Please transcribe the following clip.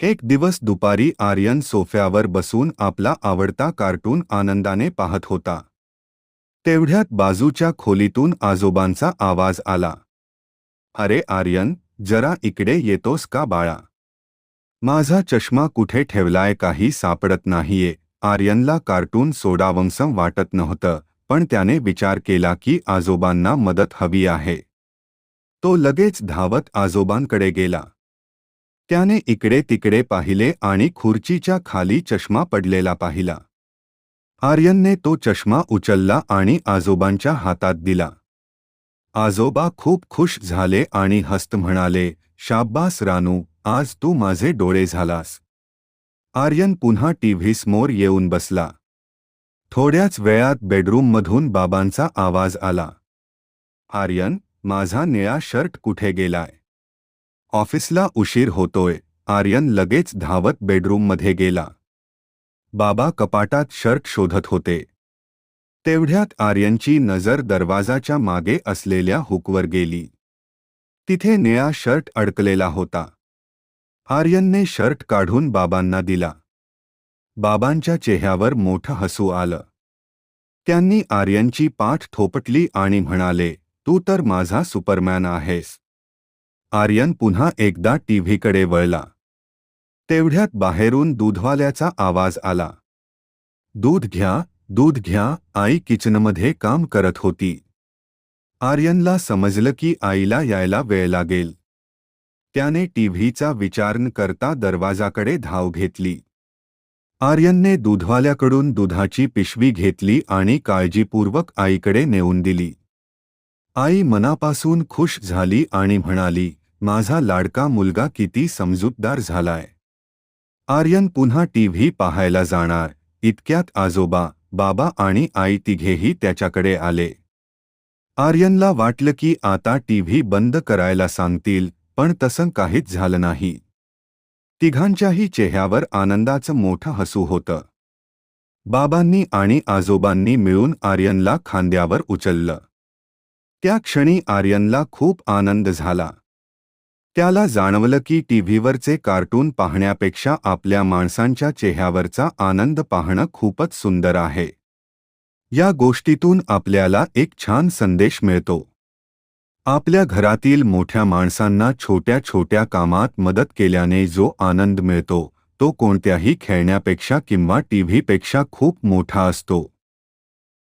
एक दिवस दुपारी आर्यन सोफ्यावर बसून आपला आवडता कार्टून आनंदाने पाहत होता. तेवढ्यात बाजूच्या खोलीतून आजोबांचा आवाज आला. "अरे आर्यन, जरा इकडे येतोस का बाळा? माझा चष्मा कुठे ठेवलाय काही सापडत नाहीये." आर्यनला कार्टून सोडावंसं वाटत नव्हतं, पण त्याने विचार केला की आजोबांना मदत हवी आहे. तो लगेच धावत आजोबांकडे गेला. त्याने इकडे तिकडे पाहिले आणि खुर्चीच्या खाली चष्मा पडलेला पाहिला. आर्यनने तो चष्मा उचलला आणि आजोबांच्या हातात दिला. आजोबा खूप खुश झाले आणि हसत म्हणाले, "शाब्बास रानू, आज तू माझे डोळे झालास." आर्यन पुन्हा टीव्ही समोर येऊन बसला. थोड्याच वेळात बेडरूममधून बाबांचा आवाज आला. "आर्यन, माझा निळा शर्ट कुठे गेलाय? ऑफिसला उशीर होतोय." आर्यन लगेच धावत बेडरूममध्ये गेला. बाबा कपाटात शर्ट शोधत होते. तेवढ्यात आर्यनची नजर दरवाजाच्या मागे असलेल्या हुकवर गेली. तिथे निळा शर्ट अडकलेला होता. आर्यनने शर्ट काढून बाबांना दिला. बाबांच्या चेहऱ्यावर मोठं हसू आलं. त्यांनी आर्यनची पाठ थोपटली आणि म्हणाले, "तू तर माझा सुपरमॅन आहेस." आर्यन पुन्हा एकदा टीव्हीकडे वळला. तेवढ्यात बाहेरून दूधवाल्याचा आवाज आला. "दूध घ्या, दूध घ्या." आई किचनमध्ये काम करत होती. आर्यनला समजलं की आईला यायला वेळ लागेल. त्याने टीव्हीचा विचार न करता दरवाजाकडे धाव घेतली. आर्यनने दूधवाल्याकडून दुधाची पिशवी घेतली आणि काळजीपूर्वक आईकडे नेऊन दिली. आई मनापासून खुश झाली आणि म्हणाली, "माझा लाडका मुलगा किती समजूतदार झालाय." आर्यन पुन्हा टीव्ही पाहायला जाणार इतक्यात आजोबा, बाबा आणि आई तिघेही त्याच्याकडे आले. आर्यनला वाटलं की आता टीव्ही बंद करायला सांगतील, पण तसं काहीच झालं नाही. तिघांच्याही चेहऱ्यावर आनंदाचं मोठं हसू होतं. बाबांनी आणि आजोबांनी मिळून आर्यनला खांद्यावर उचललं. त्या क्षणी आर्यनला खूप आनंद झाला. त्याला जाणवलं की टीव्हीवरचे कार्टून पाहण्यापेक्षा आपल्या माणसांच्या चेहऱ्यावरचा आनंद पाहणं खूपच सुंदर आहे. या गोष्टीतून आपल्याला एक छान संदेश मिळतो. आपल्या घरातील मोठ्या माणसांना छोट्या छोट्या कामात मदत केल्याने जो आनंद मिळतो, तो कोणत्याही खेळण्यापेक्षा किंवा टीव्हीपेक्षा खूप मोठा असतो.